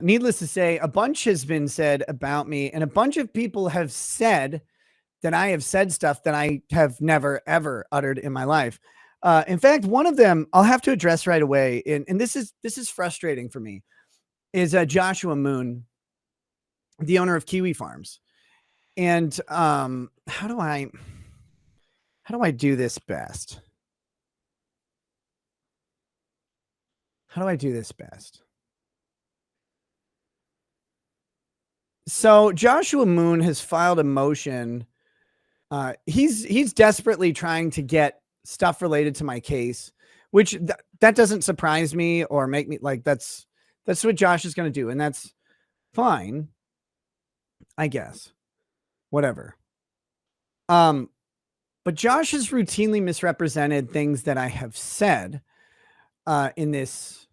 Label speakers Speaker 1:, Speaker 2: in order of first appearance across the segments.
Speaker 1: needless to say, a bunch has been said about me, and a bunch of people have said that I have said stuff that I have never, ever uttered in my life. In fact, one of them I'll have to address right away, and this is frustrating for me, is Joshua Moon, the owner of Kiwi Farms. And how do I do this best? How do I do this best? So Joshua Moon has filed a motion. He's desperately trying to get stuff related to my case, which that doesn't surprise me or make me like that's what Josh is going to do, and that's fine, I guess. Whatever. But Josh has routinely misrepresented things that I have said in this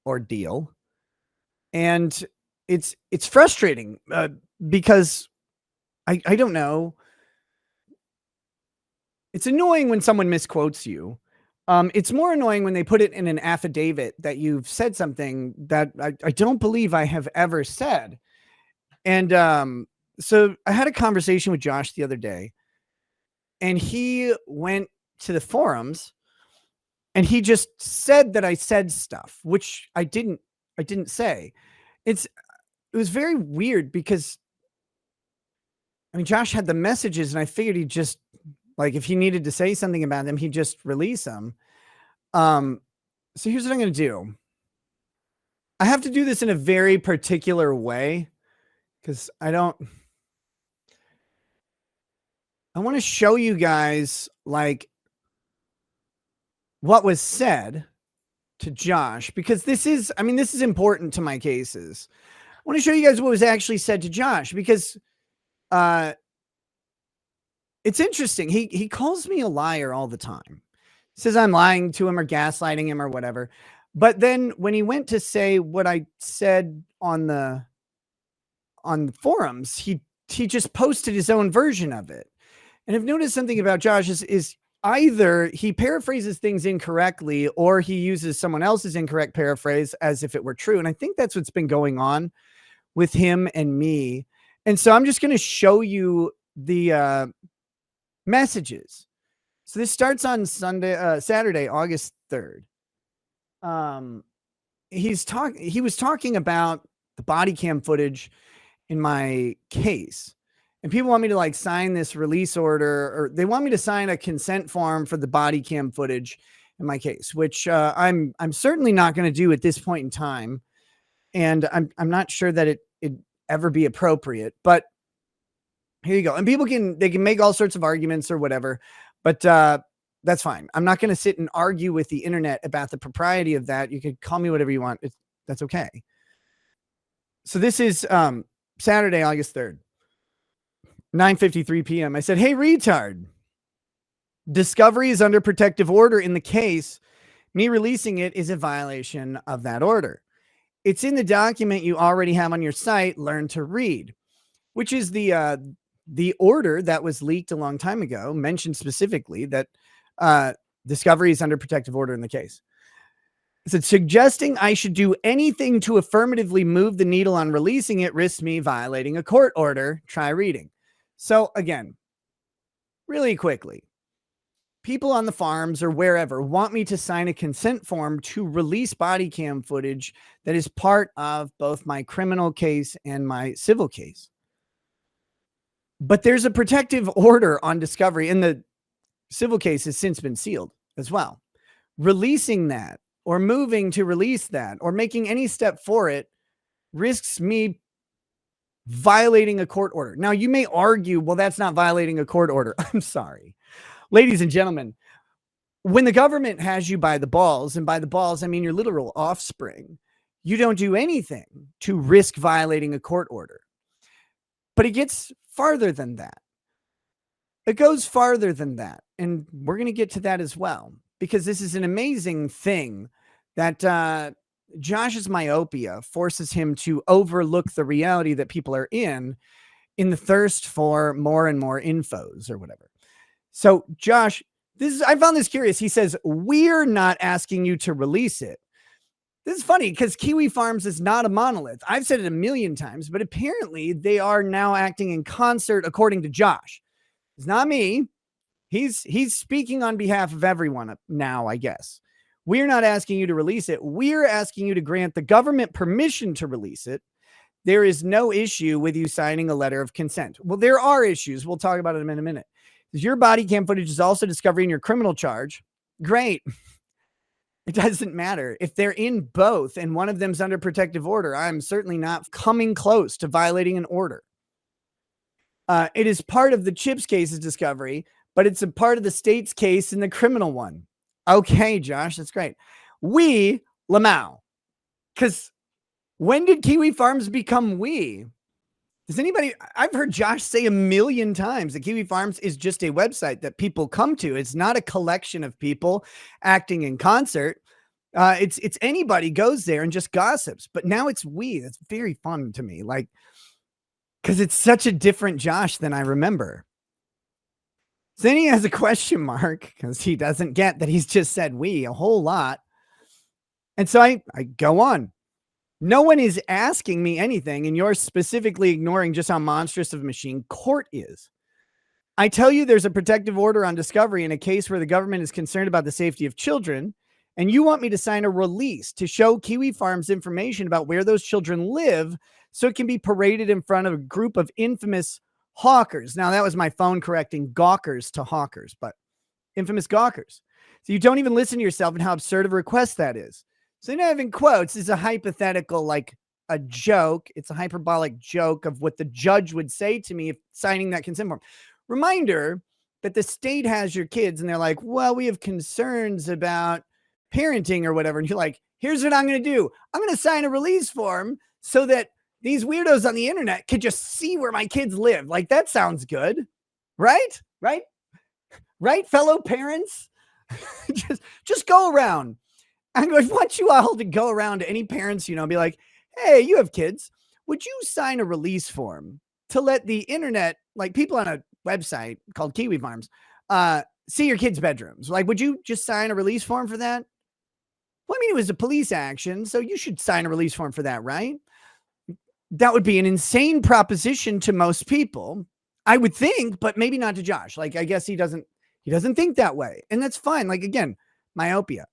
Speaker 1: ordeal, and it's frustrating because I don't know. It's annoying when someone misquotes you. It's more annoying when they put it in an affidavit that you've said something that I don't believe I have ever said. And so I had a conversation with Josh the other day, and he went to the forums and he just said that I said stuff, which I didn't say. It was very weird because, I mean, Josh had the messages and I figured he'd just, like, if he needed to say something about them, he'd just release them. So here's what I'm going to do. I have to do this in a very particular way because I want to show you guys like what was said to Josh, because this is important to my cases. I want to show you guys what was actually said to Josh because it's interesting. He calls me a liar all the time. He says I'm lying to him or gaslighting him or whatever. But then when he went to say what I said on the forums, he just posted his own version of it. And I've noticed something about Josh is either he paraphrases things incorrectly or he uses someone else's incorrect paraphrase as if it were true. And I think that's what's been going on with him and me. And so I'm just going to show you the messages. So this starts on Saturday, August 3rd. He was talking about the body cam footage in my case, and people want me to like sign this release order, or they want me to sign a consent form for the body cam footage in my case, which I'm certainly not going to do at this point in time. And I'm not sure that it'd ever be appropriate, but here you go. And people can make all sorts of arguments or whatever, but that's fine. I'm not going to sit and argue with the internet about the propriety of that. You could call me whatever you want. That's okay. So this is Saturday, August 3rd, 9:53 p.m. I said, "Hey, retard. Discovery is under protective order in the case. Me releasing it is a violation of that order. It's in the document you already have on your site, Learn to Read, which is the order that was leaked a long time ago, mentioned specifically that discovery is under protective order in the case. It said, suggesting I should do anything to affirmatively move the needle on releasing it risks me violating a court order. Try reading." So again, really quickly, people on the farms or wherever want me to sign a consent form to release body cam footage that is part of both my criminal case and my civil case. But there's a protective order on discovery, and the civil case has since been sealed as well. Releasing that or moving to release that or making any step for it risks me violating a court order. Now, you may argue, well, that's not violating a court order. I'm sorry. Ladies and gentlemen, when the government has you by the balls, and by the balls, I mean your literal offspring, you don't do anything to risk violating a court order. But it gets farther than that. It goes farther than that. And we're going to get to that as well, because this is an amazing thing that Josh's myopia forces him to overlook the reality that people are in the thirst for more and more infos or whatever. So Josh, I found this curious. He says, "We're not asking you to release it." This is funny because Kiwi Farms is not a monolith. I've said it a million times, but apparently they are now acting in concert according to Josh. It's not me. He's speaking on behalf of everyone now, I guess. We're not asking you to release it. We're asking you to grant the government permission to release it. There is no issue with you signing a letter of consent. Well, there are issues. We'll talk about it in a minute. Your body cam footage is also discovery in your criminal charge. Great. It doesn't matter. If they're in both and one of them's under protective order, I'm certainly not coming close to violating an order. It is part of the Chips case's discovery, but it's a part of the state's case in the criminal one. Okay, Josh, that's great. We, Lamau, because when did Kiwi Farms become we? Does anybody, I've heard Josh say a million times that Kiwi Farms is just a website that people come to. It's not a collection of people acting in concert. It's anybody goes there and just gossips, but now it's we. That's very fun to me. Like, because it's such a different Josh than I remember. So then he has a question mark because he doesn't get that he's just said we a whole lot. And so I go on. No one is asking me anything, and you're specifically ignoring just how monstrous of a machine court is. I tell you there's a protective order on discovery in a case where the government is concerned about the safety of children, and you want me to sign a release to show Kiwi Farms information about where those children live so it can be paraded in front of a group of infamous hawkers. Now, that was my phone correcting gawkers to hawkers, but infamous gawkers. So you don't even listen to yourself and how absurd of a request that is. So now having quotes is a hypothetical, like a joke. It's a hyperbolic joke of what the judge would say to me if signing that consent form. Reminder that the state has your kids and they're like, well, we have concerns about parenting or whatever. And you're like, here's what I'm going to do. I'm going to sign a release form so that these weirdos on the internet could just see where my kids live. Like, that sounds good. Right? Right, fellow parents? just go around. I want you all to go around to any parents, you know, be like, hey, you have kids. Would you sign a release form to let the internet, like people on a website called Kiwi Farms, see your kids' bedrooms? Like, would you just sign a release form for that? Well, I mean, it was a police action, so you should sign a release form for that, right? That would be an insane proposition to most people, I would think, but maybe not to Josh. Like, I guess he doesn't think that way. And that's fine. Like, again, myopia.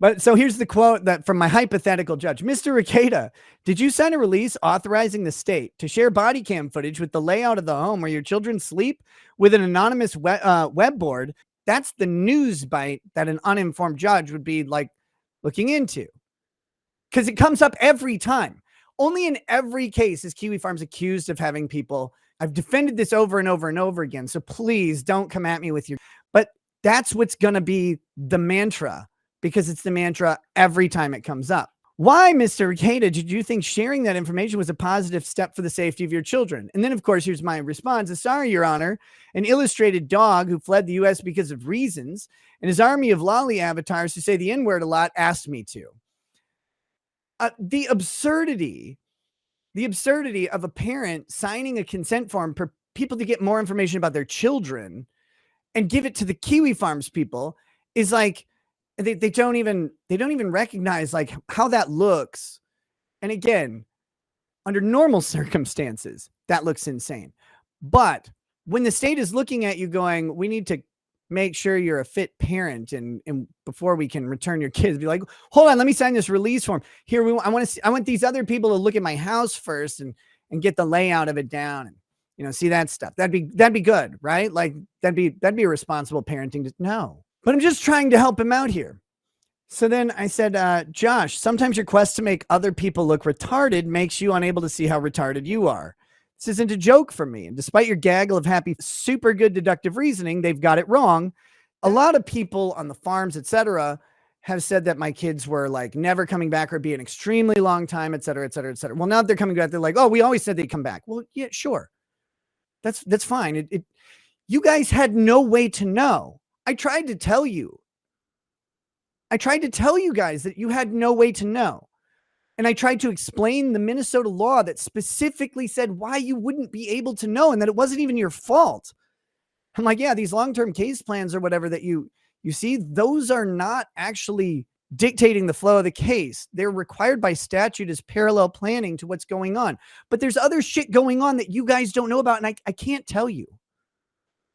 Speaker 1: But so here's the quote that from my hypothetical judge. Mr. Rekieta, did you sign a release authorizing the state to share body cam footage with the layout of the home where your children sleep with an anonymous web board? That's the news bite that an uninformed judge would be like looking into. Because it comes up every time. Only in every case is Kiwi Farms accused of having people. I've defended this over and over and over again. So please don't come at me with your, but that's what's going to be the mantra. Because it's the mantra every time it comes up. Why, Mr. Rekieta, did you think sharing that information was a positive step for the safety of your children? And then, of course, here's my response. Sorry, Your Honor, an illustrated dog who fled the U.S. because of reasons and his army of lolly avatars who say the N-word a lot asked me to. The absurdity of a parent signing a consent form for people to get more information about their children and give it to the Kiwi Farms people is like, they don't even recognize like how that looks. And again, under normal circumstances, that looks insane. But when the state is looking at you going, we need to make sure you're a fit parent and before we can return your kids, be like, hold on, let me sign this release form. Here, I want these other people to look at my house first and get the layout of it down and, you know, see that stuff. That'd be good, right? Like that'd be a responsible parenting. No. But I'm just trying to help him out here. So then I said, Josh, sometimes your quest to make other people look retarded makes you unable to see how retarded you are. This isn't a joke from me. And despite your gaggle of happy, super good deductive reasoning, they've got it wrong. A lot of people on the farms, etc., have said that my kids were like never coming back or be an extremely long time, etc., etc., etc. Well, now that they're coming back, they're like, oh, we always said they'd come back. Well, yeah, sure. That's fine. You guys had no way to know. I tried to tell you guys that you had no way to know. And I tried to explain the Minnesota law that specifically said why you wouldn't be able to know and that it wasn't even your fault. I'm like, yeah, these long-term case plans or whatever that you see, those are not actually dictating the flow of the case. They're required by statute as parallel planning to what's going on. But there's other shit going on that you guys don't know about, and I can't tell you.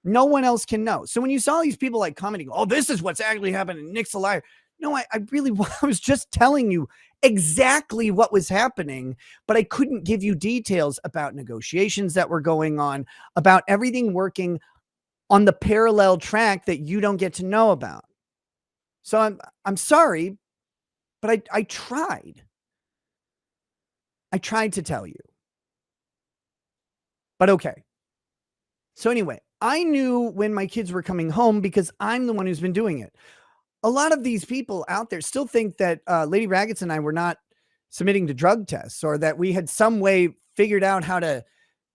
Speaker 1: No one else can know. So when you saw these people like commenting, oh, this is what's actually happening, Nick's a liar. No, I really I was just telling you exactly what was happening, but I couldn't give you details about negotiations that were going on, about everything working on the parallel track that you don't get to know about. So I'm sorry, but I tried. I tried to tell you. But okay. So anyway, I knew when my kids were coming home because I'm the one who's been doing it. A lot of these people out there still think that Lady Raggets and I were not submitting to drug tests, or that we had some way figured out how to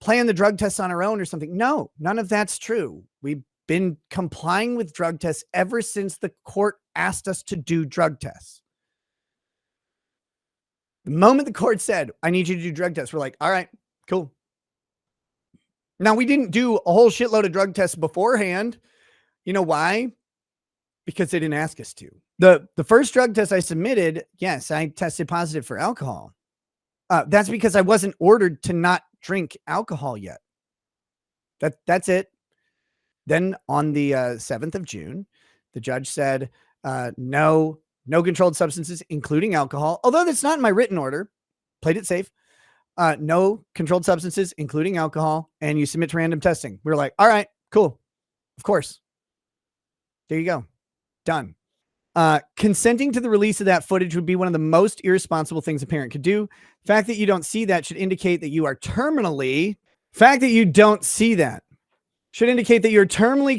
Speaker 1: plan the drug tests on our own or something. No, none of that's true. We've been complying with drug tests ever since the court asked us to do drug tests. The moment the court said, I need you to do drug tests, we're like, all right, cool. Now, we didn't do a whole shitload of drug tests beforehand. You know why? Because they didn't ask us to. The first drug test I submitted, yes, I tested positive for alcohol. That's because I wasn't ordered to not drink alcohol yet. That's it. Then on the 7th of June, the judge said, no controlled substances, including alcohol. Although that's not in my written order, played it safe. No controlled substances, including alcohol, and you submit to random testing. We were like, all right, cool. Of course. There you go. Done. Consenting to the release of that footage would be one of the most irresponsible things a parent could do. The fact that you don't see that should indicate that you are terminally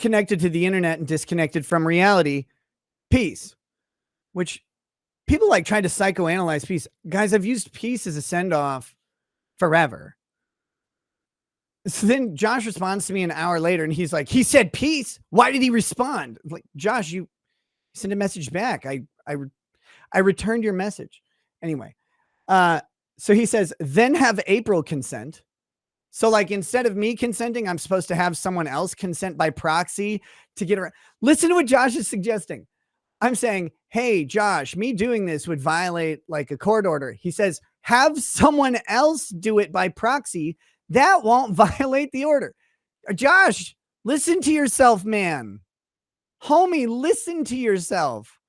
Speaker 1: connected to the internet and disconnected from reality. Peace. Which people like try to psychoanalyze peace. Guys, I've used peace as a send-off forever. So then Josh responds to me an hour later and he's like, he said peace. Why did he respond? I'm like, Josh, you send a message back. I returned your message. Anyway. So he says, then have April consent. So like, instead of me consenting, I'm supposed to have someone else consent by proxy to get around. Listen to what Josh is suggesting. I'm saying, hey, Josh, me doing this would violate like a court order. He says, have someone else do it by proxy. That won't violate the order. Josh, listen to yourself, man. Homie, listen to yourself.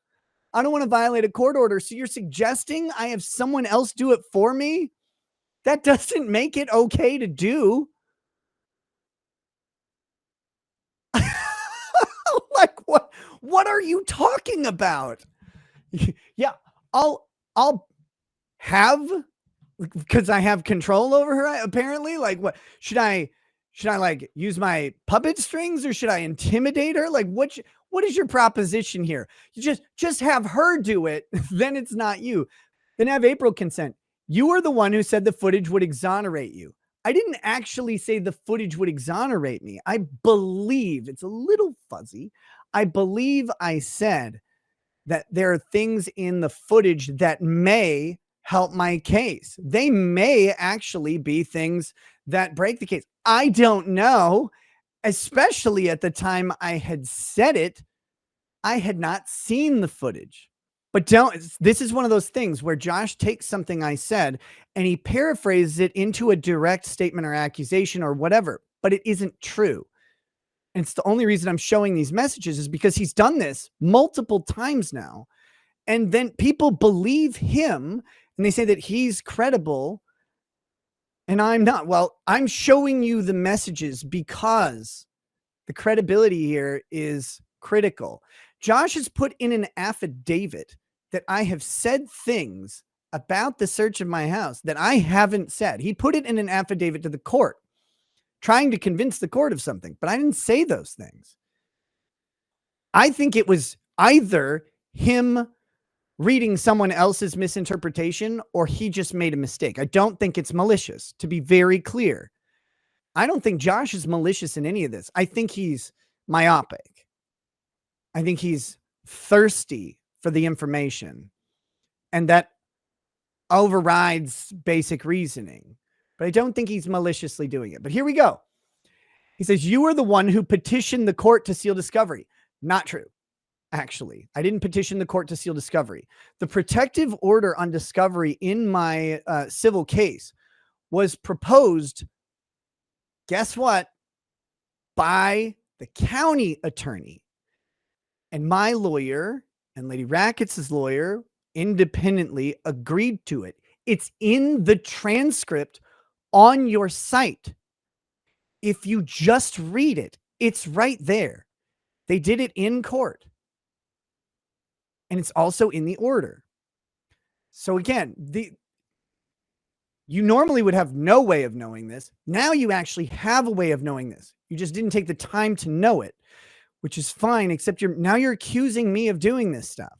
Speaker 1: I don't want to violate a court order. So you're suggesting I have someone else do it for me? That doesn't make it okay to do. Like, what are you talking about? Yeah, I'll have, because I have control over her, apparently. Like, what should I like use my puppet strings, or should I intimidate her? Like, what is your proposition here? You just have her do it. Then it's not you. Then have April consent. You are the one who said the footage would exonerate you. I didn't actually say the footage would exonerate me. I believe, it's a little fuzzy, I believe I said that there are things in the footage that may help my case. They may actually be things that break the case. I don't know, especially at the time I had said it, I had not seen the footage. But this is one of those things where Josh takes something I said and he paraphrases it into a direct statement or accusation or whatever, but it isn't true. And it's the only reason I'm showing these messages is because he's done this multiple times now. And then people believe him and they say that he's credible and I'm not. Well, I'm showing you the messages because the credibility here is critical. Josh has put in an affidavit that I have said things about the search of my house that I haven't said. He put it in an affidavit to the court, trying to convince the court of something, but I didn't say those things. I think it was either him reading someone else's misinterpretation or he just made a mistake. I don't think it's malicious, to be very clear. I don't think Josh is malicious in any of this. I think he's myopic. I think he's thirsty for the information, and that overrides basic reasoning. But I don't think he's maliciously doing it. But here we go. He says, you are the one who petitioned the court to seal discovery. Not true. actually. I didn't petition the court to seal discovery. The protective order on discovery in my civil case was proposed, guess what, by the county attorney. And my lawyer and Lady Rackets' lawyer independently agreed to it. It's in the transcript on your site. If you just read it, it's right there. They did it in court. And it's also in the order. So again, you normally would have no way of knowing this. Now you actually have a way of knowing this. You just didn't take the time to know it, which is fine, except now you're accusing me of doing this stuff.